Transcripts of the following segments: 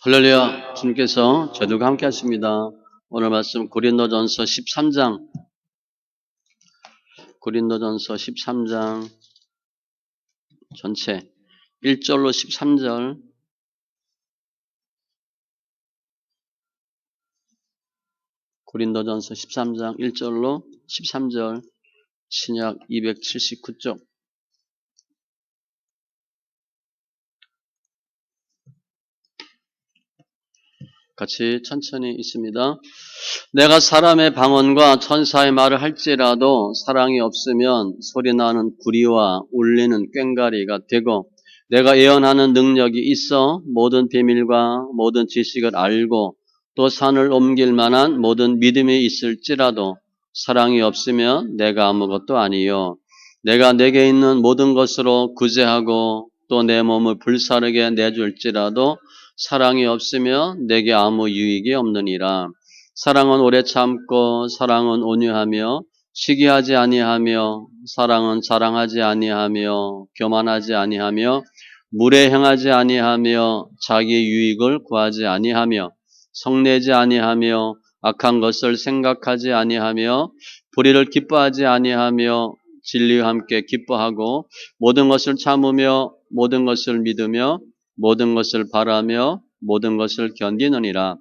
할렐루야. 주님께서 저들과 함께 하십니다. 오늘 말씀 고린도전서 13장 전체 1절로 13절 고린도전서 13장 1절로 13절 신약 279쪽 같이 천천히 있습니다. 내가 사람의 방언과 천사의 말을 할지라도 사랑이 없으면 소리나는 구리와 울리는 꽹과리가 되고, 내가 예언하는 능력이 있어 모든 비밀과 모든 지식을 알고 또 산을 옮길 만한 모든 믿음이 있을지라도 사랑이 없으면 내가 아무것도 아니요, 내가 내게 있는 모든 것으로 구제하고 또 내 몸을 불사르게 내줄지라도 사랑이 없으면 내게 아무 유익이 없느니라. 사랑은 오래 참고 사랑은 온유하며 시기하지 아니하며 사랑은 자랑하지 아니하며 교만하지 아니하며 물에 행하지 아니하며 자기 유익을 구하지 아니하며 성내지 아니하며 악한 것을 생각하지 아니하며 불의를 기뻐하지 아니하며 진리와 함께 기뻐하고 모든 것을 참으며 모든 것을 믿으며 모든 것을 바라며 모든 것을 견디느니라.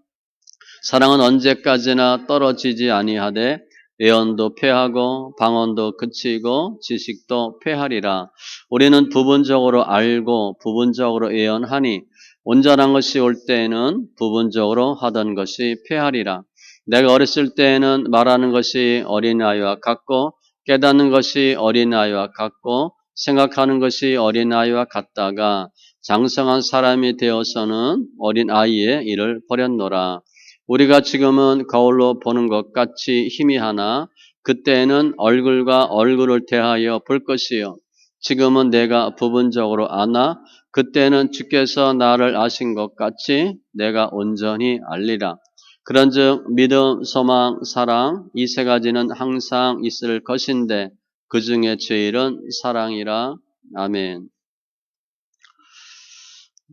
사랑은 언제까지나 떨어지지 아니하되 예언도 패하고 방언도 그치고 지식도 패하리라. 우리는 부분적으로 알고 부분적으로 예언하니 온전한 것이 올 때에는 부분적으로 하던 것이 패하리라. 내가 어렸을 때에는 말하는 것이 어린아이와 같고 깨닫는 것이 어린아이와 같고 생각하는 것이 어린아이와 같다가 장성한 사람이 되어서는 어린아이의 일을 버렸노라. 우리가 지금은 거울로 보는 것 같이 희미하나 그때에는 얼굴과 얼굴을 대하여 볼 것이요, 지금은 내가 부분적으로 아나 그때는 주께서 나를 아신 것 같이 내가 온전히 알리라. 그런즉 믿음, 소망, 사랑 이 세 가지는 항상 있을 것인데 그 중에 제일은 사랑이라. 아멘.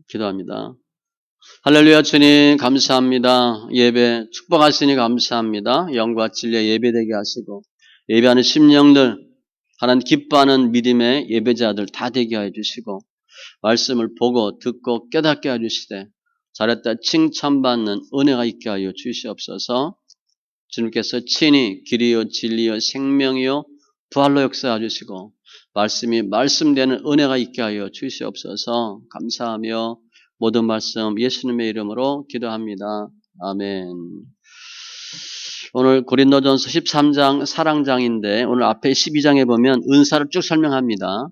기도합니다. 할렐루야. 주님 감사합니다. 예배 축복하시니 감사합니다. 영과 진리의 예배되게 하시고 예배하는 심령들, 하나님 기뻐하는 믿음의 예배자들 다 되게 해주시고 말씀을 보고 듣고 깨닫게 해주시되 잘했다 칭찬받는 은혜가 있게 하여 주시옵소서. 주님께서 친히 길이요 진리요 생명이요 부활로 역사해 주시고 말씀이 말씀되는 은혜가 있게 하여 주시옵소서. 감사하며 모든 말씀 예수님의 이름으로 기도합니다. 아멘. 오늘 고린도전서 13장 사랑장인데 오늘 앞에 12장에 보면 은사를 쭉 설명합니다.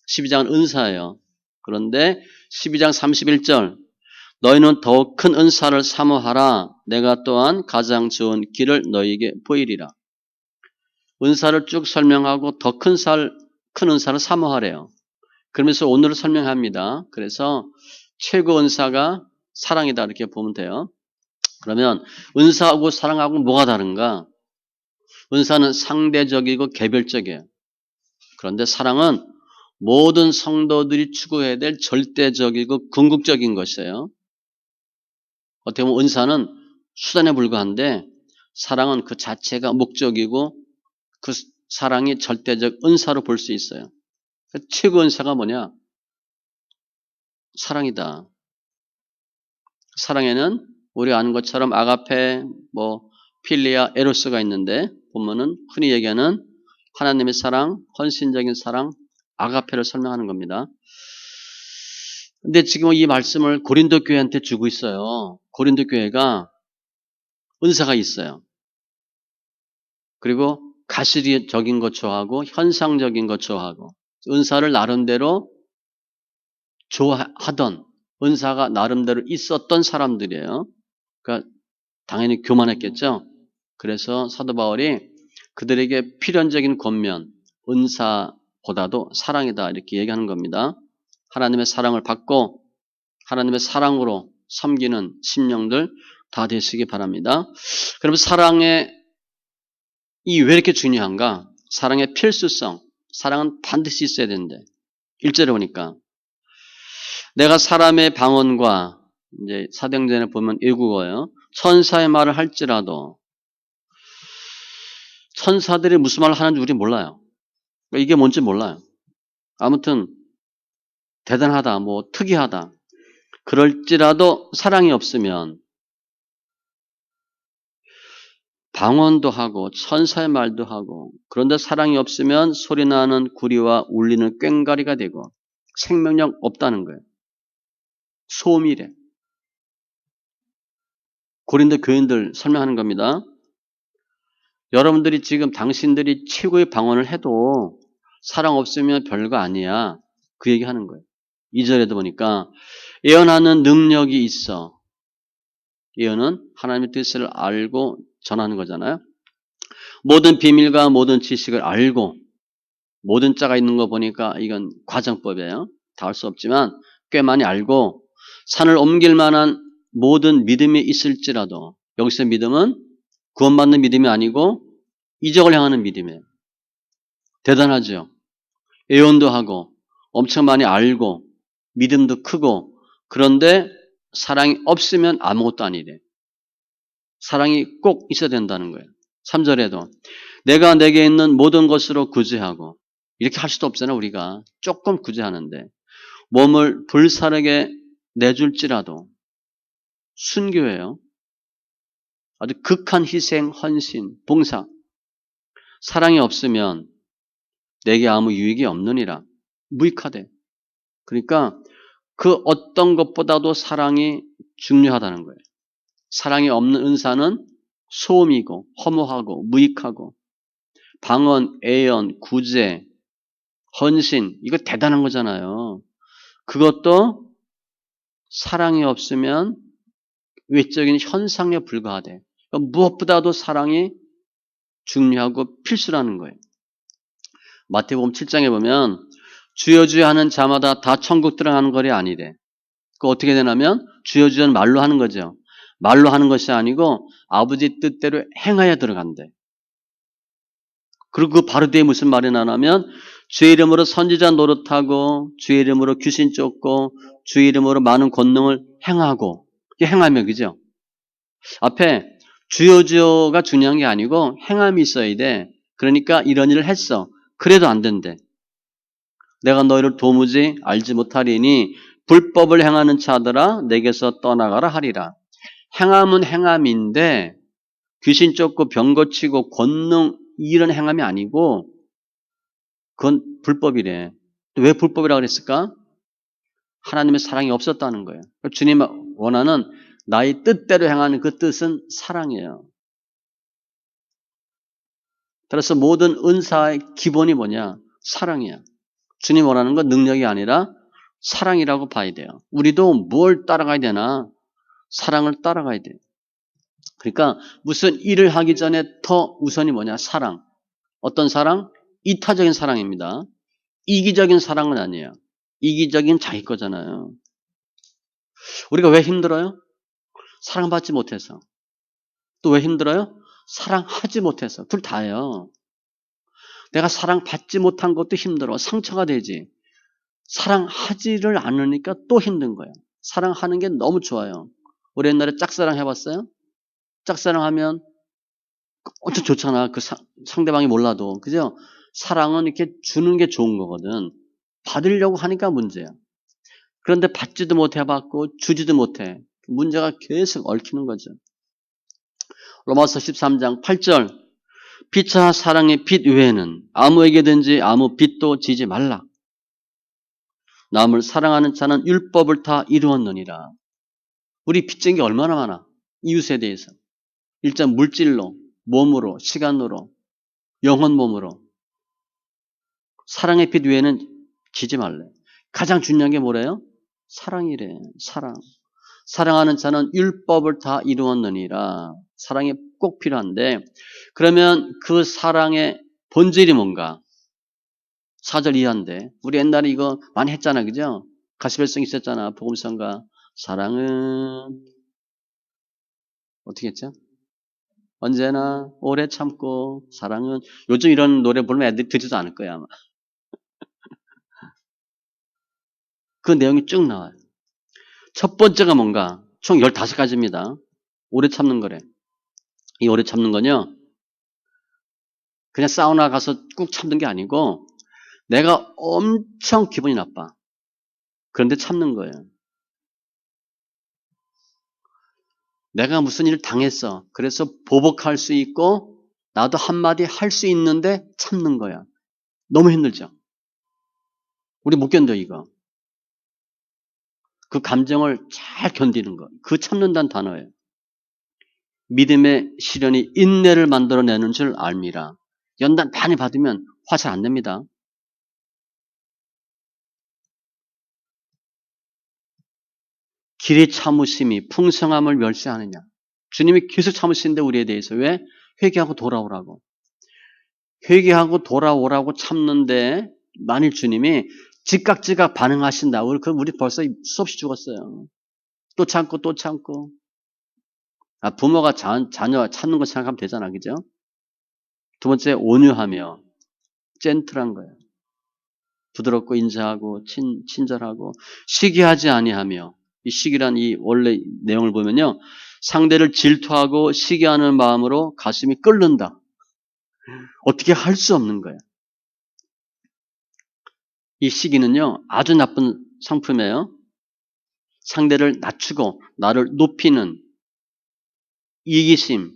12장은 은사예요. 그런데 12장 31절 너희는 더욱 큰 은사를 사모하라. 내가 또한 가장 좋은 길을 너희에게 보이리라. 은사를 쭉 설명하고 더 큰 은사를 사모하래요. 그러면서 오늘을 설명합니다. 그래서 최고 은사가 사랑이다 이렇게 보면 돼요. 그러면 은사하고 사랑하고 뭐가 다른가? 은사는 상대적이고 개별적이에요. 그런데 사랑은 모든 성도들이 추구해야 될 절대적이고 궁극적인 것이에요. 어떻게 보면 은사는 수단에 불과한데 사랑은 그 자체가 목적이고 그 사랑이 절대적 은사로 볼 수 있어요. 최고 은사가 뭐냐? 사랑이다. 사랑에는 우리가 아는 것처럼 아가페, 필리아, 에로스가 있는데 보면은 흔히 얘기하는 하나님의 사랑, 헌신적인 사랑, 아가페를 설명하는 겁니다. 근데 지금 이 말씀을 고린도 교회한테 주고 있어요. 고린도 교회가 은사가 있어요. 그리고 가시적인 것 좋아하고 현상적인 것 좋아하고 은사를 나름대로 좋아하던 은사가 나름대로 있었던 사람들이에요. 그러니까 당연히 교만했겠죠. 그래서 사도 바울이 그들에게 필연적인 권면, 은사보다도 사랑이다 이렇게 얘기하는 겁니다. 하나님의 사랑을 받고 하나님의 사랑으로 섬기는 심령들 다 되시기 바랍니다. 그럼 사랑의 이 왜 이렇게 중요한가? 사랑의 필수성, 사랑은 반드시 있어야 되는데 1절에 보니까 내가 사람의 방언과 이제 사도행전에 보면 외국어예요. 천사의 말을 할지라도 천사들이 무슨 말을 하는지 우리 몰라요. 이게 뭔지 몰라요. 아무튼 대단하다, 뭐 특이하다. 그럴지라도 사랑이 없으면 방언도 하고 천사의 말도 하고 그런데 사랑이 없으면 소리나는 구리와 울리는 꽹과리가 되고 생명력 없다는 거예요. 소음이래. 고린도 교인들 설명하는 겁니다. 여러분들이 지금 당신들이 최고의 방언을 해도 사랑 없으면 별거 아니야. 그 얘기하는 거예요. 2절에도 보니까 예언하는 능력이 있어. 예언은 하나님의 뜻을 알고 전하는 거잖아요. 모든 비밀과 모든 지식을 알고 모든 자가 있는 거 보니까 이건 과정법이에요. 다 할 수 없지만 꽤 많이 알고 산을 옮길 만한 모든 믿음이 있을지라도 여기서 믿음은 구원받는 믿음이 아니고 이적을 향하는 믿음이에요. 대단하죠. 예언도 하고 엄청 많이 알고 믿음도 크고 그런데 사랑이 없으면 아무것도 아니래. 사랑이 꼭 있어야 된다는 거예요. 3절에도 내가 내게 있는 모든 것으로 구제하고 이렇게 할 수도 없잖아 우리가. 조금 구제하는데 몸을 불사르게 내줄지라도 순교예요. 아주 극한 희생, 헌신, 봉사. 사랑이 없으면 내게 아무 유익이 없느니라. 무익하대. 그러니까 그 어떤 것보다도 사랑이 중요하다는 거예요. 사랑이 없는 은사는 소음이고 허무하고 무익하고 방언, 애연, 구제, 헌신 이거 대단한 거잖아요. 그것도 사랑이 없으면 외적인 현상에 불과하대. 그러니까 무엇보다도 사랑이 중요하고 필수라는 거예요. 마태복음 7장에 보면 주여 주여 하는 자마다 다 천국 들어가는 거리 아니래. 그 어떻게 되냐면 주여 주여는 말로 하는 거죠. 말로 하는 것이 아니고 아버지 뜻대로 행하여 들어간대. 그리고 그 바로 뒤에 무슨 말이 나냐면 주의 이름으로 선지자 노릇하고 주의 이름으로 귀신 쫓고 주의 이름으로 많은 권능을 행하고 이게 행하면 그죠? 앞에 주여 주여가 중요한 게 아니고 행함이 있어야 돼. 그러니까 이런 일을 했어. 그래도 안 된대. 내가 너희를 도무지 알지 못하리니 불법을 행하는 자들아 내게서 떠나가라 하리라. 행함은 행함인데 귀신 쫓고 병 고치고 권능 이런 행함이 아니고 그건 불법이래. 왜 불법이라고 그랬을까? 하나님의 사랑이 없었다는 거예요. 주님 원하는 나의 뜻대로 행하는 그 뜻은 사랑이에요. 따라서 모든 은사의 기본이 뭐냐? 사랑이야. 주님 원하는 건 능력이 아니라 사랑이라고 봐야 돼요. 우리도 뭘 따라가야 되나? 사랑을 따라가야 돼요. 그러니까 무슨 일을 하기 전에 더 우선이 뭐냐? 사랑. 어떤 사랑? 이타적인 사랑입니다. 이기적인 사랑은 아니에요. 이기적인 자기 거잖아요. 우리가 왜 힘들어요? 사랑받지 못해서. 또 왜 힘들어요? 사랑하지 못해서. 둘 다예요. 내가 사랑받지 못한 것도 힘들어. 상처가 되지. 사랑하지를 않으니까 또 힘든 거예요. 사랑하는 게 너무 좋아요. 우리 옛날에 짝사랑 해봤어요? 짝사랑하면 엄청 좋잖아. 그 상대방이 몰라도. 그죠? 사랑은 이렇게 주는 게 좋은 거거든. 받으려고 하니까 문제야. 그런데 받지도 못해봤고 주지도 못해. 문제가 계속 얽히는 거죠. 로마서 13장 8절 피차 사랑의 빚 외에는 아무에게든지 아무 빚도 지지 말라. 남을 사랑하는 자는 율법을 다 이루었느니라. 우리 빚진 게 얼마나 많아. 이웃에 대해서. 일단 물질로, 몸으로, 시간으로, 영혼 몸으로. 사랑의 빚 외에는 지지 말래. 가장 중요한 게 뭐래요? 사랑이래. 사랑. 사랑하는 자는 율법을 다 이루었느니라. 사랑이 꼭 필요한데 그러면 그 사랑의 본질이 뭔가? 4절 이하인데 우리 옛날에 이거 많이 했잖아. 그죠? 가시별성 있었잖아. 복음성가. 사랑은 어떻게 했죠? 언제나 오래 참고 사랑은 요즘 이런 노래 부르면 애들이 듣지도 않을 거야 아마. 그 내용이 쭉 나와요. 첫 번째가 뭔가? 총 15가지입니다. 오래 참는 거래. 이 오래 참는 건요, 그냥 사우나 가서 꾹 참는 게 아니고, 내가 엄청 기분이 나빠. 그런데 참는 거예요. 내가 무슨 일을 당했어. 그래서 보복할 수 있고, 나도 한마디 할 수 있는데 참는 거야. 너무 힘들죠? 우리 못 견뎌, 이거. 그 감정을 잘 견디는 거. 그 참는다는 단어예요. 믿음의 시련이 인내를 만들어내는 줄 알미라. 연단 많이 받으면 화 잘 안 냅니다. 길이 참으심이 풍성함을 멸시하느냐. 주님이 계속 참으시는데 우리에 대해서 왜? 회개하고 돌아오라고. 회개하고 돌아오라고 참는데 만일 주님이 즉각 반응하신다. 우리 벌써 수없이 죽었어요. 또 참고 또 참고. 부모가 자녀 찾는 거 생각하면 되잖아. 그죠? 두 번째, 온유하며 젠틀한 거예요. 부드럽고 인자하고 친절하고 시기하지 아니하며, 이 시기란 이 원래 내용을 보면요, 상대를 질투하고 시기하는 마음으로 가슴이 끓는다. 어떻게 할 수 없는 거예요. 이 시기는요 아주 나쁜 상품이에요. 상대를 낮추고 나를 높이는 이기심,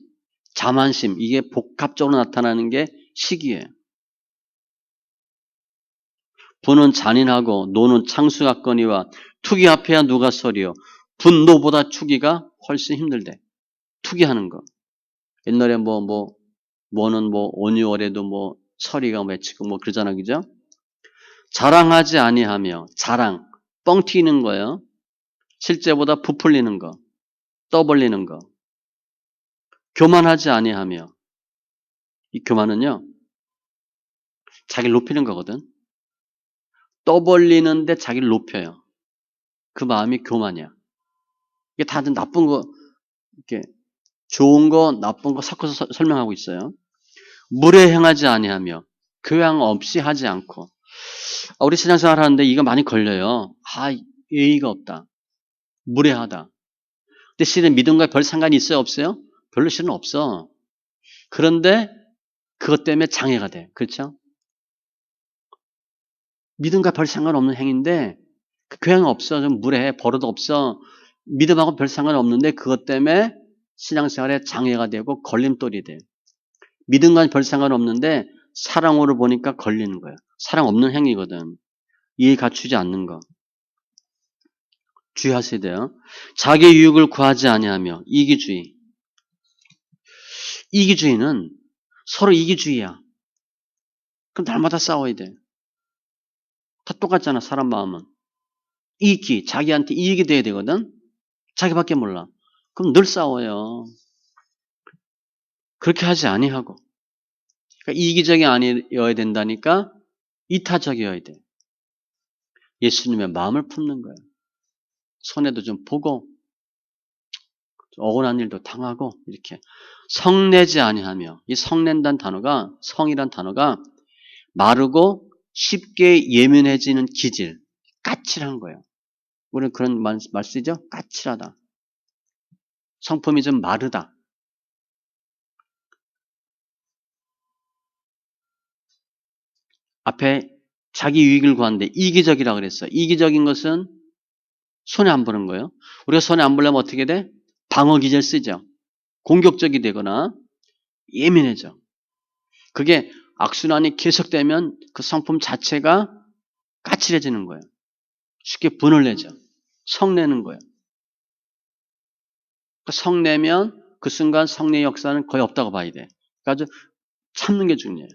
자만심, 이게 복합적으로 나타나는 게 시기예요. 부는 잔인하고 노는 창수같거니와 투기 앞에야 누가 서리요. 분노보다 투기가 훨씬 힘들대. 투기하는 거. 옛날에 뭐는 온유월에도 서리가 외치고 그러잖아, 그죠? 자랑하지 아니하며, 자랑, 뻥 튀는 거예요. 실제보다 부풀리는 거, 떠벌리는 거. 교만하지 아니하며, 이 교만은요 자기를 높이는 거거든. 떠벌리는데 자기를 높여요. 그 마음이 교만이야. 이게 다들 나쁜 거, 이렇게 좋은 거, 나쁜 거 섞어서 설명하고 있어요. 물에 행하지 아니하며, 교양 없이 하지 않고. 우리 신앙생활 하는데 이거 많이 걸려요. 예의가 없다. 무례하다. 근데 실은 믿음과 별 상관이 있어요, 없어요? 별로 실은 없어. 그런데 그것 때문에 장애가 돼. 그렇죠? 믿음과 별 상관없는 행위인데 그 교양 없어. 좀 무례해. 버릇 없어. 믿음하고 별 상관없는데 그것 때문에 신앙생활에 장애가 되고 걸림돌이 돼요. 믿음과 별 상관없는데 사랑으로 보니까 걸리는 거예요. 사랑 없는 행위거든. 이해 갖추지 않는 거. 주의하셔야 돼요. 자기 유익을 구하지 아니하며, 이기주의. 이기주의는 서로 이기주의야. 그럼 날마다 싸워야 돼. 다 똑같잖아, 사람 마음은. 자기한테 이익이 돼야 되거든. 자기밖에 몰라. 그럼 늘 싸워요. 그렇게 하지 아니하고. 그러니까 이기적이 아니어야 된다니까 이타적이어야 돼. 예수님의 마음을 품는 거예요. 손해도 좀 보고 억울한 일도 당하고 이렇게 성내지 아니하며, 이 성낸다는 단어가, 성이란 단어가 마르고 쉽게 예민해지는 기질, 까칠한 거예요. 우리는 그런 말 쓰죠? 까칠하다. 성품이 좀 마르다. 앞에 자기 유익을 구하는데 이기적이라고 그랬어요. 이기적인 것은 손해 안 보는 거예요. 우리가 손해 안 보려면 어떻게 돼? 방어 기제를 쓰죠. 공격적이 되거나 예민해져. 그게 악순환이 계속되면 그 성품 자체가 까칠해지는 거예요. 쉽게 분을 내죠. 성내는 거예요. 성내면 그 순간 성내의 역사는 거의 없다고 봐야 돼. 그러니까 참는 게 중요해요.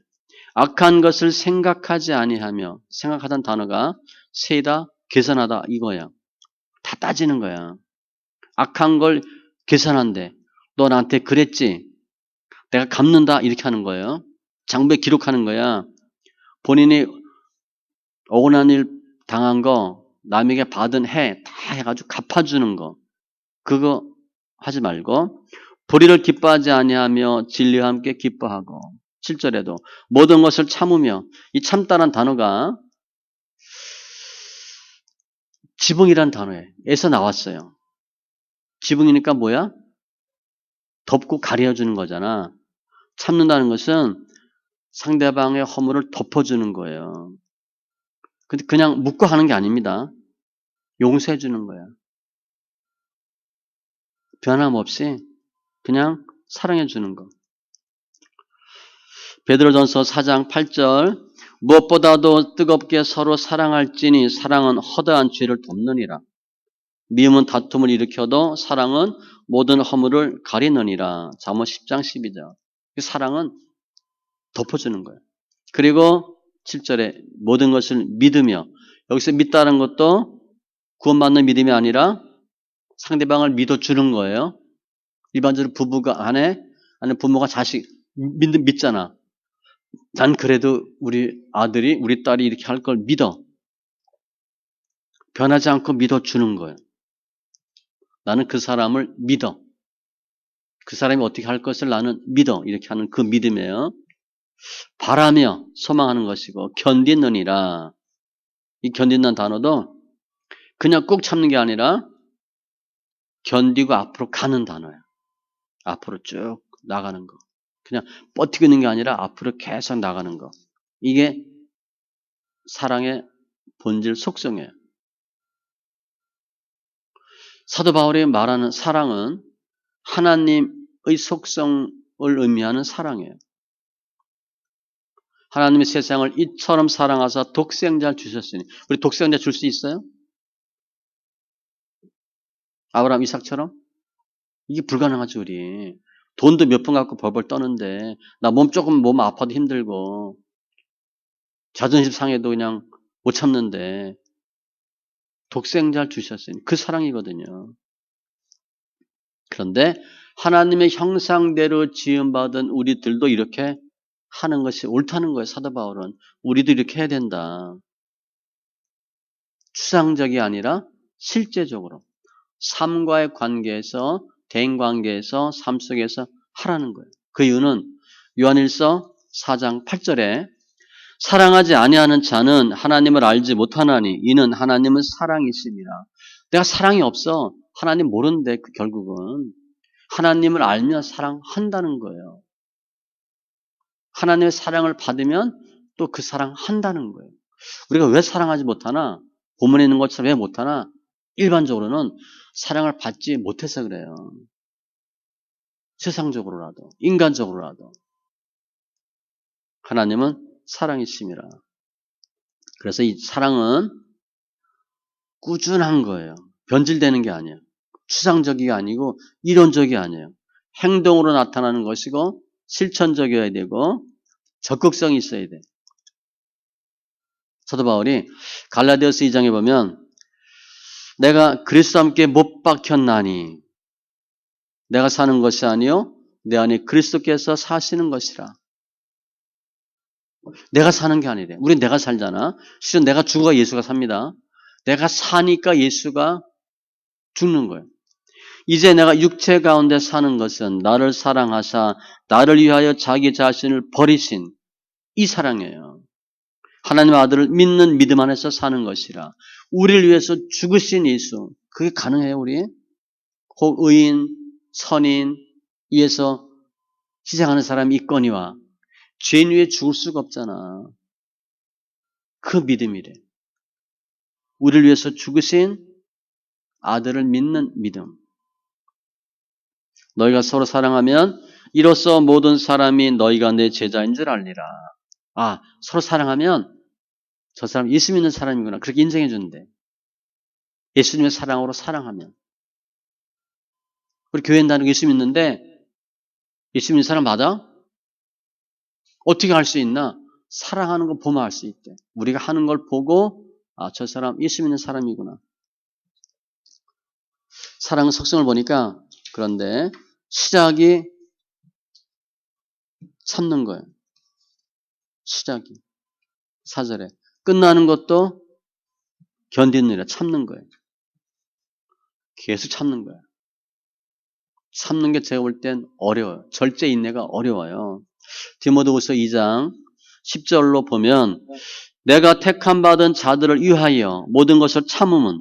악한 것을 생각하지 아니하며, 생각하던 단어가 세다, 계산하다 이거야. 다 따지는 거야. 악한 걸 계산한대. 너 나한테 그랬지? 내가 갚는다 이렇게 하는 거예요. 장부에 기록하는 거야. 본인이 억울한 일 당한 거, 남에게 받은 해 다 해가지고 갚아주는 거. 그거 하지 말고 불의를 기뻐하지 아니하며 진리와 함께 기뻐하고. 7절에도 모든 것을 참으며, 이 참다란 단어가 지붕이란 단어에서 나왔어요. 지붕이니까 뭐야? 덮고 가려주는 거잖아. 참는다는 것은 상대방의 허물을 덮어주는 거예요. 근데 그냥 묻고 하는 게 아닙니다. 용서해 주는 거야. 변함없이 그냥 사랑해 주는 거. 베드로전서 4장 8절 무엇보다도 뜨겁게 서로 사랑할지니 사랑은 허다한 죄를 덮느니라. 미움은 다툼을 일으켜도 사랑은 모든 허물을 가리느니라. 잠언 10장 12절. 사랑은 덮어주는 거예요. 그리고 7절에 모든 것을 믿으며, 여기서 믿다는 것도 구원받는 믿음이 아니라 상대방을 믿어주는 거예요. 일반적으로 부부가 아내, 아니면 부모가 자식 믿잖아. 난 그래도 우리 아들이, 우리 딸이 이렇게 할 걸 믿어. 변하지 않고 믿어주는 거예요. 나는 그 사람을 믿어. 그 사람이 어떻게 할 것을 나는 믿어. 이렇게 하는 그 믿음이에요. 바라며 소망하는 것이고 견디느니라. 이 견딘다는 단어도 그냥 꾹 참는 게 아니라 견디고 앞으로 가는 단어예요. 앞으로 쭉 나가는 거. 그냥 버티고 있는 게 아니라 앞으로 계속 나가는 거. 이게 사랑의 본질 속성이에요. 사도 바울이 말하는 사랑은 하나님의 속성을 의미하는 사랑이에요. 하나님이 세상을 이처럼 사랑하사 독생자를 주셨으니. 우리 독생자 줄 수 있어요? 아브라함, 이삭처럼? 이게 불가능하죠, 우리. 돈도 몇 푼 갖고 벌벌 떠는데, 나 몸 아파도 힘들고, 자존심 상해도 그냥 못 참는데, 독생자를 주셨으니. 그 사랑이거든요. 그런데 하나님의 형상대로 지음받은 우리들도 이렇게 하는 것이 옳다는 거예요, 사도 바울은. 우리도 이렇게 해야 된다. 추상적이 아니라 실제적으로. 삶과의 관계에서, 대인관계에서, 삶 속에서 하라는 거예요. 그 이유는 요한일서 4장 8절에 사랑하지 아니하는 자는 하나님을 알지 못하나니 이는 하나님은 사랑이심이라. 내가 사랑이 없어. 하나님 모르는데 결국은 하나님을 알면 사랑한다는 거예요. 하나님의 사랑을 받으면 또 그 사랑한다는 거예요. 우리가 왜 사랑하지 못하나? 본문에 있는 것처럼 왜 못하나? 일반적으로는 사랑을 받지 못해서 그래요. 세상적으로라도, 인간적으로라도. 하나님은 사랑이심이라. 그래서 이 사랑은 꾸준한 거예요. 변질되는 게 아니에요. 추상적이 아니고 이론적이 아니에요. 행동으로 나타나는 것이고 실천적이어야 되고 적극성이 있어야 돼. 사도 바울이 갈라디아서 2장에 보면 내가 그리스도와 함께 못 박혔나니 내가 사는 것이 아니요 내 안에 그리스도께서 사시는 것이라. 내가 사는 게 아니래. 우린 내가 살잖아. 실은 내가 죽어야 예수가 삽니다. 내가 사니까 예수가 죽는 거예요. 이제 내가 육체 가운데 사는 것은 나를 사랑하사 나를 위하여 자기 자신을 버리신 이 사랑이에요. 하나님의 아들을 믿는 믿음 안에서 사는 것이라. 우리를 위해서 죽으신 예수. 그게 가능해요, 우리? 혹 의인, 선인 위해서 희생하는 사람이 있거니와 죄인 위에 죽을 수가 없잖아. 그 믿음이래. 우리를 위해서 죽으신 아들을 믿는 믿음. 너희가 서로 사랑하면 이로써 모든 사람이 너희가 내 제자인 줄 알리라. 아, 서로 사랑하면 저 사람 예수 믿는 사람이구나. 그렇게 인정해 주는데. 예수님의 사랑으로 사랑하면. 우리 교회 다니고 예수 믿는데 예수 믿는 사람 맞아? 어떻게 할 수 있나? 사랑하는 거 보면 알 수 있대. 우리가 하는 걸 보고 아, 저 사람 예수 믿는 사람이구나. 사랑의 속성을 보니까 그런데 시작이 참는 거예요. 시작이. 4절에. 끝나는 것도 견디느라 참는 거예요. 계속 참는 거예요. 참는 게 제가 볼 땐 어려워요. 절제 인내가 어려워요. 디모데후서 2장 10절로 보면 내가 택함 받은 자들을 위하여 모든 것을 참음은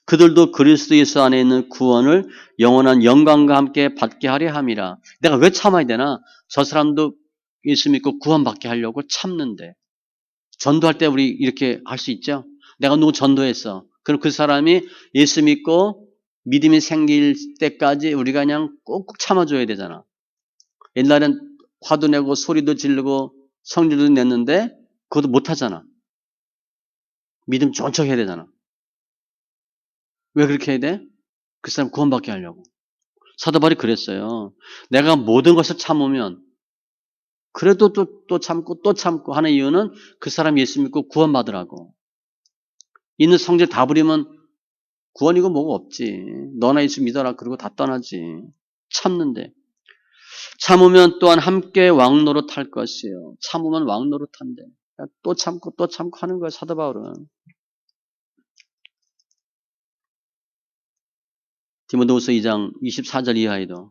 그들도 그리스도 예수 안에 있는 구원을 영원한 영광과 함께 받게 하려 함이라. 내가 왜 참아야 되나? 저 사람도 예수 믿고 구원받게 하려고 참는데. 전도할 때 우리 이렇게 할 수 있죠? 내가 누구 전도했어. 그럼 그 사람이 예수 믿고 믿음이 생길 때까지 우리가 그냥 꼭꼭 참아줘야 되잖아. 옛날엔 화도 내고 소리도 지르고 성질도 냈는데 그것도 못하잖아. 믿음 좋은 척 해야 되잖아. 왜 그렇게 해야 돼? 그 사람 구원받게 하려고. 사도 바울이 그랬어요. 내가 모든 것을 참으면 그래도 또 참고 또 참고 하는 이유는 그 사람 예수 믿고 구원받으라고. 있는 성질 다 부리면 구원이고 뭐가 없지. 너나 예수 믿어라 그러고 다 떠나지. 참는데. 참으면 또한 함께 왕노릇 할 것이에요. 참으면 왕노릇 한대. 또 참고 또 참고 하는 거야 사도 바울은. 디모데후서 2장 24절 이하에도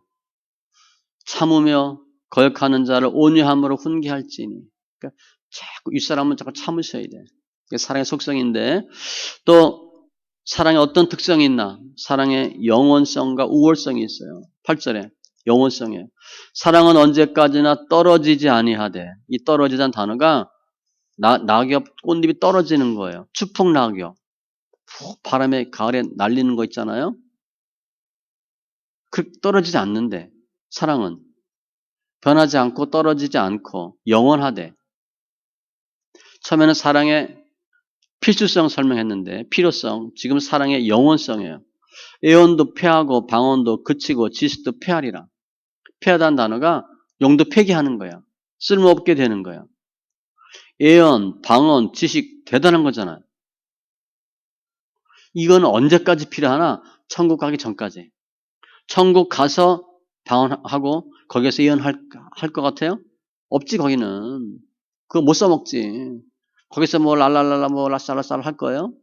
참으며 거역하는 자를 온유함으로 훈계할지니. 그러니까 자꾸 윗사람은 자꾸 참으셔야 돼. 이게 사랑의 속성인데 또 사랑의 어떤 특성이 있나? 사랑의 영원성과 우월성이 있어요. 8절에 영원성이에요. 사랑은 언제까지나 떨어지지 아니하되. 이 떨어지다는 단어가 낙엽 꽃잎이 떨어지는 거예요. 추풍 낙엽. 푹 바람에 가을에 날리는 거 있잖아요. 그 떨어지지 않는데 사랑은 변하지 않고 떨어지지 않고 영원하되. 처음에는 사랑의 필수성 설명했는데 필요성, 지금 사랑의 영원성이에요. 애원도 패하고 방언도 그치고 지식도 패하리라. 패하다는 단어가 용도 폐기하는 거야. 쓸모없게 되는 거야. 애언, 방언, 지식 대단한 거잖아요. 이건 언제까지 필요하나? 천국 가기 전까지. 천국 가서 방언하고 거기에서 예언할 것 같아요? 없지 거기는. 그거 못 써먹지. 거기서 뭐 랄랄랄라 뭐 라쌀라쌀 할 거예요?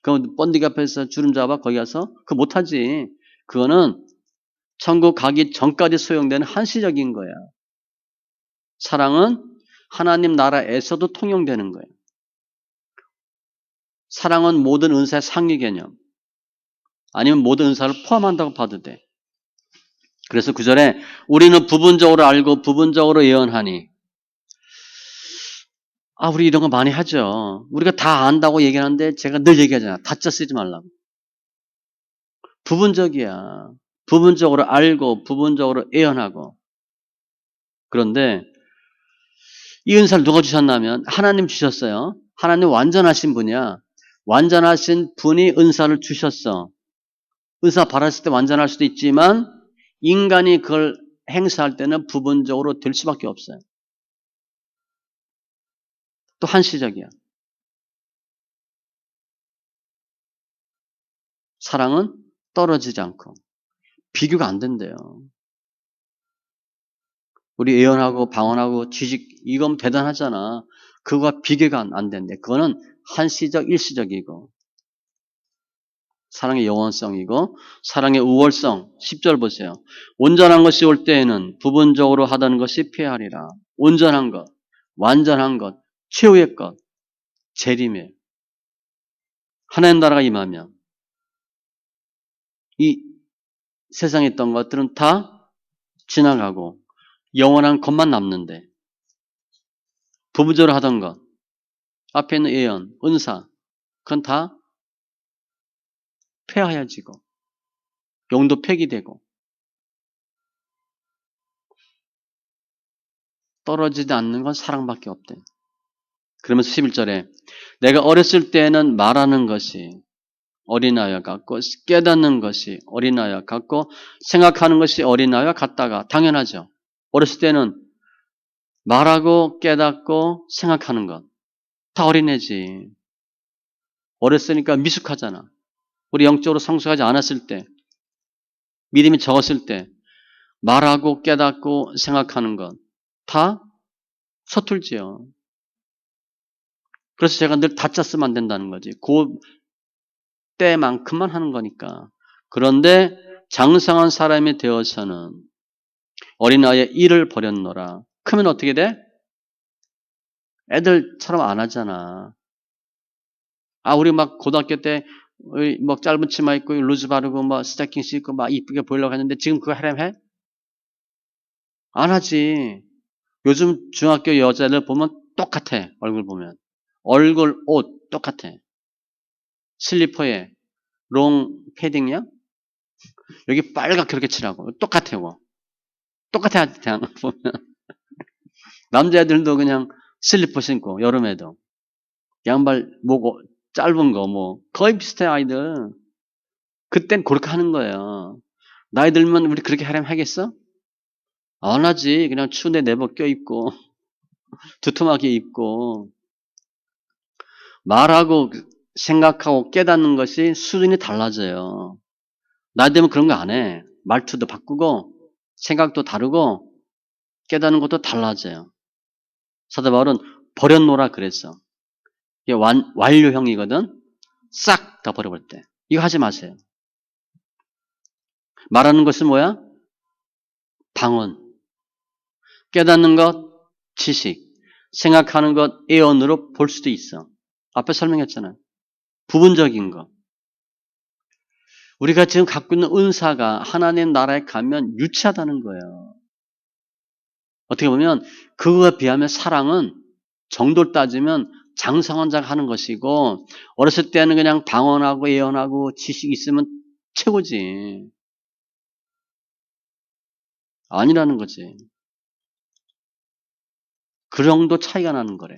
그럼 번디기 앞에서 주름 잡아 거기 가서? 그거 못하지. 그거는 천국 가기 전까지 소용되는 한시적인 거야. 사랑은 하나님 나라에서도 통용되는 거예요. 사랑은 모든 은사의 상위 개념. 아니면 모든 은사를 포함한다고 봐도 돼. 그래서 9절에 우리는 부분적으로 알고 부분적으로 예언하니. 우리 이런 거 많이 하죠. 우리가 다 안다고 얘기하는데 제가 늘 얘기하잖아. 다짜 쓰지 말라고. 부분적이야. 부분적으로 알고 부분적으로 예언하고. 그런데 이 은사를 누가 주셨냐면 하나님 주셨어요. 하나님 완전하신 분이야. 완전하신 분이 은사를 주셨어. 은사 받았을 때 완전할 수도 있지만 인간이 그걸 행사할 때는 부분적으로 될 수밖에 없어요. 또 한시적이야. 사랑은 떨어지지 않고 비교가 안 된대요. 우리 예언하고 방언하고 지식 이건 대단하잖아. 그거와 비교가 안 된대. 그거는 한시적 일시적이고 사랑의 영원성이고 사랑의 우월성. 10절 보세요. 온전한 것이 올 때에는 부분적으로 하던 것이 폐하리라. 온전한 것, 완전한 것, 최후의 것, 재림이에요. 하나님 나라가 임하면 이 세상에 있던 것들은 다 지나가고 영원한 것만 남는데 부부적으로 하던 것, 앞에 있는 예언, 은사, 그건 다 폐하여지고 용도 폐기되고 떨어지지 않는 건 사랑밖에 없대. 그러면서 11절에 내가 어렸을 때에는 말하는 것이 어린아이와 같고 깨닫는 것이 어린아이와 같고 생각하는 것이 어린아이와 같다가 당연하죠. 어렸을 때는 말하고 깨닫고 생각하는 것 다 어린애지. 어렸으니까 미숙하잖아. 우리 영적으로 성숙하지 않았을 때 믿음이 적었을 때 말하고 깨닫고 생각하는 것 다 서툴지요. 그래서 제가 늘 다짜 쓰면 안 된다는 거지. 그 때만큼만 하는 거니까. 그런데 장성한 사람이 되어서는 어린아이의 일을 버렸노라. 크면 어떻게 돼? 애들처럼 안 하잖아. 우리 막 고등학교 때 뭐 짧은 치마 입고 루즈 바르고 뭐 스타킹스 입고 막 이쁘게 보이려고 했는데 지금 그거 하려면 해? 안 하지. 요즘 중학교 여자들 보면 똑같아. 얼굴 보면. 얼굴 옷 똑같아. 슬리퍼에 롱 패딩이야? 여기 빨갛게 그렇게 칠하고 똑같아요. 똑같아. 그냥 보면. 남자애들도 그냥 슬리퍼 신고 여름에도 양발 목 짧은 거 뭐 거의 비슷해 아이들. 그땐 그렇게 하는 거예요. 나이 들면 우리 그렇게 하려면 하겠어? 안 하지. 그냥 추운데 내복 껴입고 두툼하게 입고 말하고 생각하고 깨닫는 것이 수준이 달라져요. 나이 들면 그런 거 안 해. 말투도 바꾸고 생각도 다르고 깨닫는 것도 달라져요. 사도 바울은 버려놓으라 그랬어. 이게 완료형이거든. 싹 다 버려버릴 때. 이거 하지 마세요. 말하는 것은 뭐야? 방언. 깨닫는 것, 지식. 생각하는 것, 예언으로 볼 수도 있어. 앞에 설명했잖아요. 부분적인 거. 우리가 지금 갖고 있는 은사가 하나님 나라에 가면 유치하다는 거예요. 어떻게 보면 그거에 비하면 사랑은 정도를 따지면 장성한 자가 하는 것이고 어렸을 때는 그냥 방언하고 예언하고 지식이 있으면 최고지. 아니라는 거지. 그 정도 차이가 나는 거래.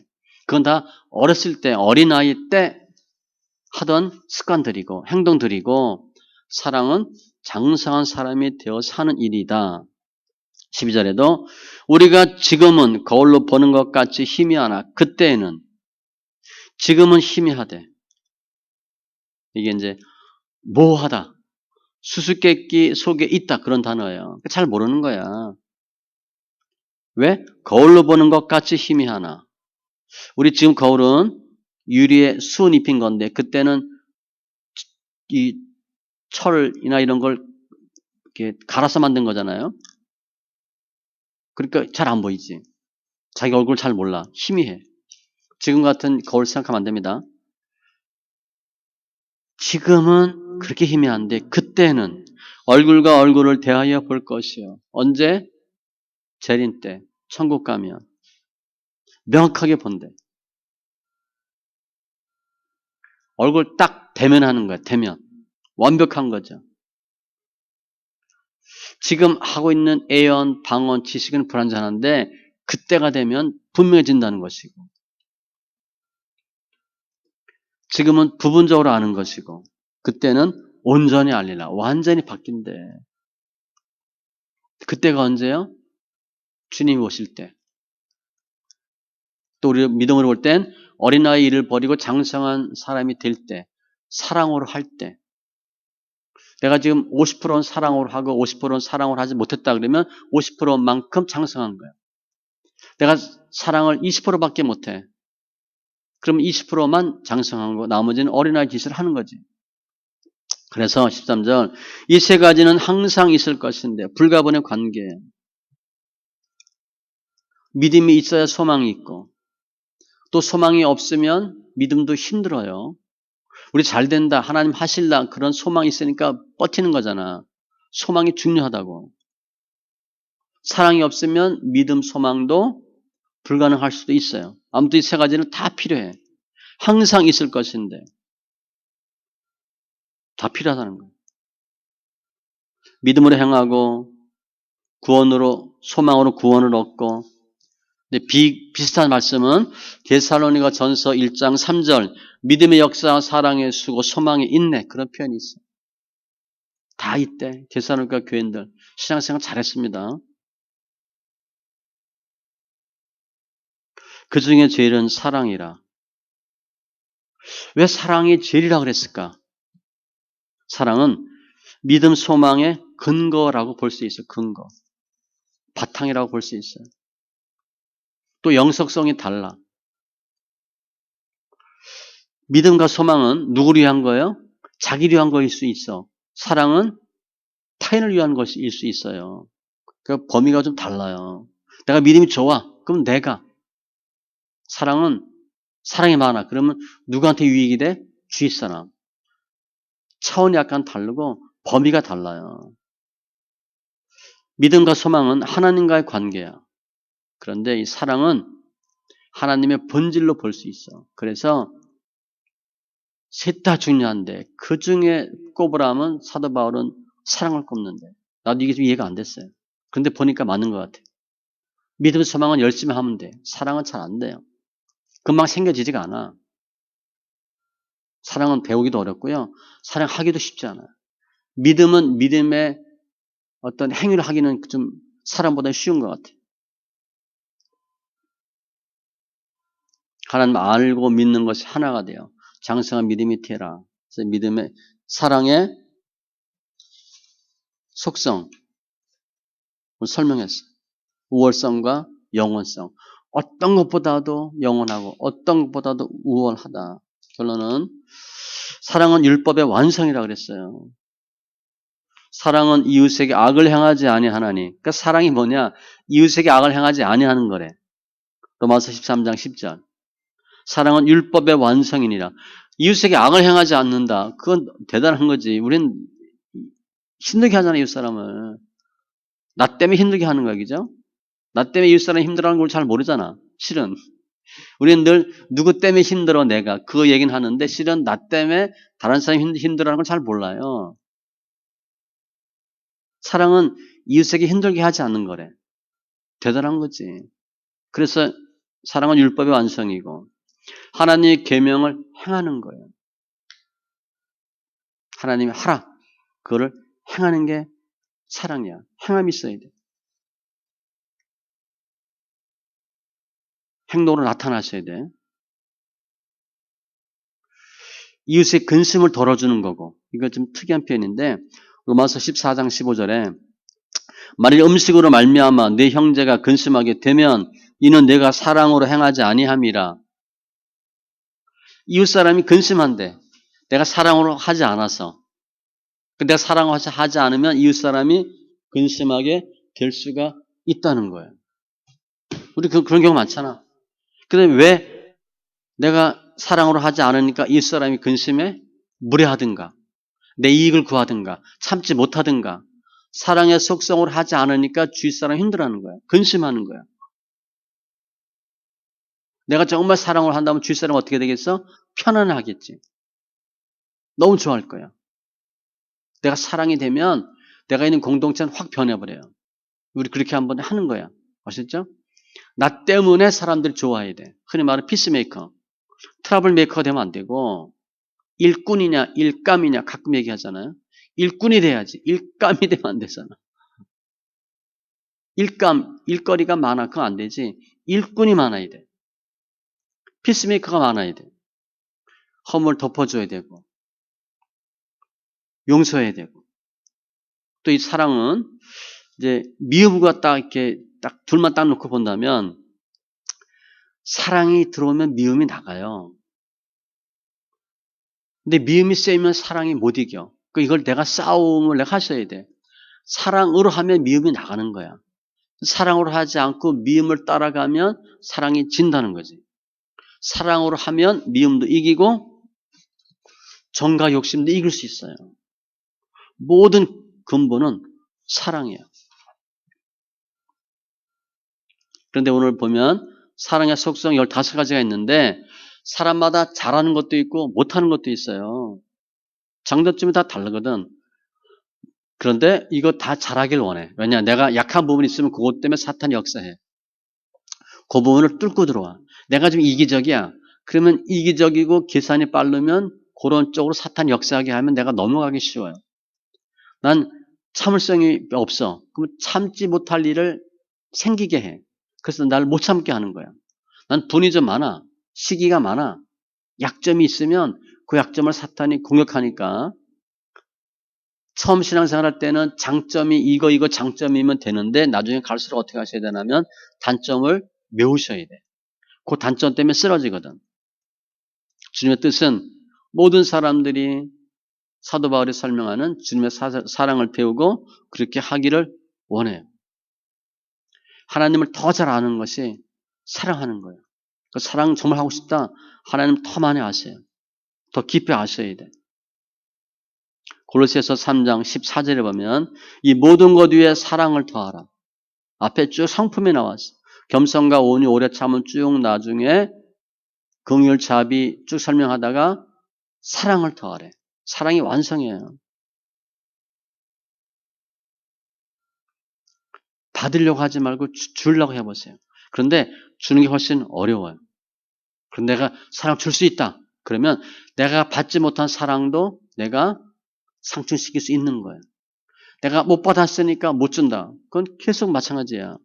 그건 다 어렸을 때 어린아이 때 하던 습관들이고 행동들이고 사랑은 장성한 사람이 되어 사는 일이다. 12절에도 우리가 지금은 거울로 보는 것 같이 희미하나 그때에는 지금은 희미하되 이게 이제 모호하다. 수수께끼 속에 있다 그런 단어예요. 잘 모르는 거야. 왜? 거울로 보는 것 같이 희미하나. 우리 지금 거울은 유리에 수은 입힌 건데 그때는 이 철이나 이런 걸 이렇게 갈아서 만든 거잖아요. 그러니까 잘 안 보이지. 자기 얼굴 잘 몰라. 희미해. 지금 같은 거울 생각하면 안 됩니다. 지금은 그렇게 희미한데 그때는 얼굴과 얼굴을 대하여 볼 것이요. 언제? 재림 때. 천국 가면. 명확하게 본대. 얼굴 딱 대면하는 거야. 대면. 완벽한 거죠. 지금 하고 있는 애연, 방언, 지식은 불완전한데 그때가 되면 분명해진다는 것이고 지금은 부분적으로 아는 것이고 그때는 온전히 알리라. 완전히 바뀐대. 그때가 언제요? 주님이 오실 때. 또 우리 믿음으로 볼 땐 어린아이 일을 버리고 장성한 사람이 될 때, 사랑으로 할 때. 내가 지금 50%는 사랑으로 하고 50%는 사랑으로 하지 못했다 그러면 50%만큼 장성한 거야. 내가 사랑을 20%밖에 못해. 그럼 20%만 장성한 거, 나머지는 어린아이 짓을 하는 거지. 그래서 13절, 이 세 가지는 항상 있을 것인데, 불가분의 관계예요. 믿음이 있어야 소망이 있고, 또 소망이 없으면 믿음도 힘들어요. 우리 잘 된다, 하나님 하실라, 그런 소망이 있으니까 버티는 거잖아. 소망이 중요하다고. 사랑이 없으면 믿음, 소망도 불가능할 수도 있어요. 아무튼 이 세 가지는 다 필요해. 항상 있을 것인데, 다 필요하다는 거예요. 믿음으로 행하고, 구원으로, 소망으로 구원을 얻고, 근데 비슷한 말씀은 데살로니가 전서 1장 3절, 믿음의 역사, 사랑의 수고, 소망의 인내, 그런 표현이 있어요. 다 있대. 데살로니가 교인들. 신앙생활 잘했습니다. 그 중에 제일은 사랑이라. 왜 사랑이 제일이라고 그랬을까? 사랑은 믿음, 소망의 근거라고 볼 수 있어요. 근거. 바탕이라고 볼 수 있어요. 또 영속성이 달라. 믿음과 소망은 누구를 위한 거예요? 자기를 위한 것일 수 있어. 사랑은 타인을 위한 것일 수 있어요. 그 범위가 좀 달라요. 내가 믿음이 좋아. 그럼 내가. 사랑은 사랑이 많아. 그러면 누구한테 유익이 돼? 주위 사람. 차원이 약간 다르고 범위가 달라요. 믿음과 소망은 하나님과의 관계야. 그런데 이 사랑은 하나님의 본질로 볼 수 있어. 그래서 셋 다 중요한데 그 중에 꼽으라면 사도 바울은 사랑을 꼽는데 나도 이게 좀 이해가 안 됐어요. 그런데 보니까 맞는 것 같아. 믿음, 소망은 열심히 하면 돼. 사랑은 잘 안 돼요. 금방 생겨지지가 않아. 사랑은 배우기도 어렵고요. 사랑하기도 쉽지 않아요. 믿음은 믿음의 어떤 행위를 하기는 좀 사람보다 쉬운 것 같아요. 하나님 알고 믿는 것이 하나가 돼요. 장성한 믿음이 되라. 그래서 믿음의 사랑의 속성을 설명했어요. 우월성과 영원성. 어떤 것보다도 영원하고 어떤 것보다도 우월하다. 결론은 사랑은 율법의 완성이라고 그랬어요. 사랑은 이웃에게 악을 행하지 아니하나니. 그러니까 사랑이 뭐냐? 이웃에게 악을 행하지 아니하는 거래. 로마서 13장 10절. 사랑은 율법의 완성이니라. 이웃에게 악을 행하지 않는다. 그건 대단한 거지. 우린 힘들게 하잖아, 이웃 사람을. 나 때문에 힘들게 하는 거야, 그죠? 나 때문에 이웃 사람이 힘들어하는 걸 잘 모르잖아. 실은. 우리는 늘 누구 때문에 힘들어 내가 그 얘기는 하는데 실은 나 때문에 다른 사람이 힘들어하는 걸 잘 몰라요. 사랑은 이웃에게 힘들게 하지 않는 거래. 대단한 거지. 그래서 사랑은 율법의 완성이고 하나님의 계명을 행하는 거예요. 하나님이 하라. 그거를 행하는 게 사랑이야. 행함이 있어야 돼. 행동으로 나타나셔야 돼. 이웃의 근심을 덜어주는 거고. 이거 좀 특이한 표현인데 로마서 14장 15절에 만일 음식으로 말미암아 내 형제가 근심하게 되면 이는 내가 사랑으로 행하지 아니함이라. 이웃 사람이 근심한데 내가 사랑으로 하지 않아서 내가 사랑을 하지 않으면 이웃 사람이 근심하게 될 수가 있다는 거예요. 우리 그런 경우 많잖아. 그다음에 왜 내가 사랑으로 하지 않으니까 이웃 사람이 근심해? 무례하든가 내 이익을 구하든가 참지 못하든가 사랑의 속성으로 하지 않으니까 주위 사람이 힘들어하는 거야. 근심하는 거야. 내가 정말 사랑을 한다면 주위 사람은 어떻게 되겠어? 편안하겠지. 너무 좋아할 거야. 내가 사랑이 되면 내가 있는 공동체는 확 변해버려요. 우리 그렇게 한번 하는 거야. 아셨죠? 나 때문에 사람들이 좋아해야 돼. 흔히 말하는 피스메이커. 트러블 메이커가 되면 안 되고 일꾼이냐 일감이냐 가끔 얘기하잖아요. 일꾼이 돼야지. 일감이 되면 안 되잖아. 일감, 일거리가 많아. 그건 안 되지. 일꾼이 많아야 돼. 피스메이커가 많아야 돼. 허물 덮어줘야 되고 용서해야 되고 또 이 사랑은 이제 미움과 딱 이렇게 딱 둘만 딱 놓고 본다면 사랑이 들어오면 미움이 나가요. 근데 미움이 세면 사랑이 못 이겨. 이걸 내가 싸움을 내가 하셔야 돼. 사랑으로 하면 미움이 나가는 거야. 사랑으로 하지 않고 미움을 따라가면 사랑이 진다는 거지. 사랑으로 하면 미움도 이기고 정과 욕심도 이길 수 있어요. 모든 근본은 사랑이에요. 그런데 오늘 보면 사랑의 속성 15가지가 있는데 사람마다 잘하는 것도 있고 못하는 것도 있어요. 장단점이 다 다르거든. 그런데 이거 다 잘하길 원해. 왜냐? 내가 약한 부분이 있으면 그것 때문에 사탄이 역사해. 그 부분을 뚫고 들어와. 내가 좀 이기적이야. 그러면 이기적이고 계산이 빠르면 그런 쪽으로 사탄이 역사하게 하면 내가 넘어가기 쉬워요. 난 참을성이 없어. 그럼 참지 못할 일을 생기게 해. 그래서 나를 못 참게 하는 거야. 난 분이 좀 많아. 시기가 많아. 약점이 있으면 그 약점을 사탄이 공격하니까 처음 신앙생활 할 때는 장점이 이거 장점이면 되는데 나중에 갈수록 어떻게 하셔야 되냐면 단점을 메우셔야 돼. 그 단점 때문에 쓰러지거든. 주님의 뜻은 모든 사람들이 사도 바울이 설명하는 주님의 사랑을 배우고 그렇게 하기를 원해요. 하나님을 더 잘 아는 것이 사랑하는 거예요. 그 사랑 정말 하고 싶다. 하나님 더 많이 아세요. 더 깊이 아셔야 돼. 골로새서 3장 14절에 보면 이 모든 것 위에 사랑을 더하라. 앞에 쭉 성품이 나왔어. 겸손과 온유, 오래 참은 쭉 나중에 긍휼, 자비 쭉 설명하다가 사랑을 더하래. 사랑이 완성이에요. 받으려고 하지 말고 주려고 해보세요. 그런데 주는 게 훨씬 어려워요. 그런데 내가 사랑 줄 수 있다. 그러면 내가 받지 못한 사랑도 내가 상충시킬 수 있는 거예요. 내가 못 받았으니까 못 준다. 그건 계속 마찬가지야.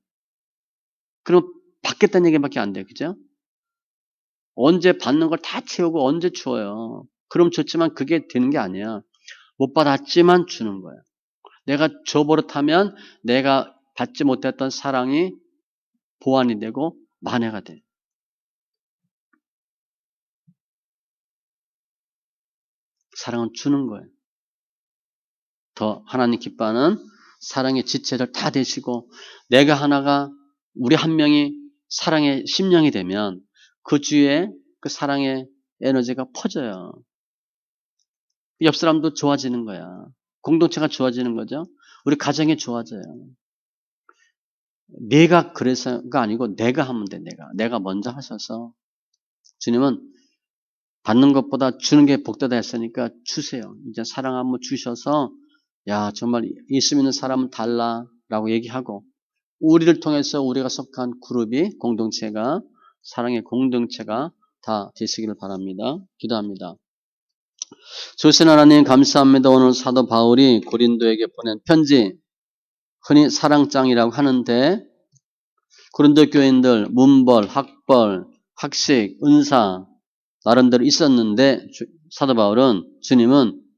그럼 받겠다는 얘기밖에 안 돼요. 그죠? 언제 받는 걸 다 채우고 언제 주어요. 그럼 좋지만 그게 되는 게 아니야. 못 받았지만 주는 거야. 내가 줘버릇하면 내가 받지 못했던 사랑이 보완이 되고 만회가 돼. 사랑은 주는 거예요. 더 하나님 기뻐하는 사랑의 지체들 다 되시고 내가 하나가 우리 한 명이 사랑의 심령이 되면 그 주위에 그 사랑의 에너지가 퍼져요. 옆 사람도 좋아지는 거야. 공동체가 좋아지는 거죠. 우리 가정이 좋아져요. 내가 그래서가 아니고 내가 하면 돼. 내가 먼저 하셔서 주님은 받는 것보다 주는 게 복되다 했으니까 주세요. 이제 사랑 한번 주셔서 야 정말 예수 믿는 사람은 달라라고 얘기하고 우리를 통해서 우리가 속한 그룹이 공동체가 사랑의 공동체가 다 되시기를 바랍니다. 기도합니다. 조신 하나님 감사합니다. 오늘 사도 바울이 고린도에게 보낸 편지 흔히 사랑장이라고 하는데 고린도 교인들 문벌, 학벌, 학식, 은사 나름대로 있었는데 사도 바울은 주님은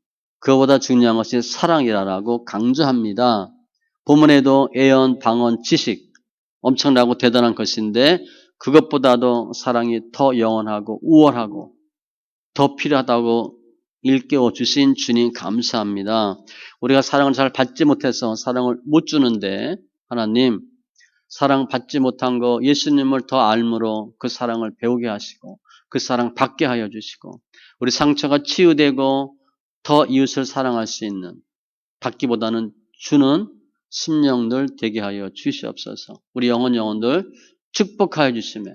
그거보다 중요한 것이 사랑이라고 강조합니다. 본문에도 애언, 방언, 지식 엄청나고 대단한 것인데 그것보다도 사랑이 더 영원하고 우월하고 더 필요하다고 일깨워 주신 주님 감사합니다. 우리가 사랑을 잘 받지 못해서 사랑을 못 주는데 하나님 사랑 받지 못한 거 예수님을 더 알므로 그 사랑을 배우게 하시고 그 사랑 받게 하여 주시고 우리 상처가 치유되고 더 이웃을 사랑할 수 있는 받기보다는 주는 심령들 되게 하여 주시옵소서. 우리 영혼들 축복하여 주시며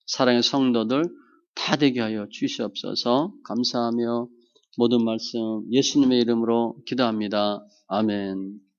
사랑의 성도들 다 되게 하여 주시옵소서. 감사하며 모든 말씀 예수님의 이름으로 기도합니다. 아멘.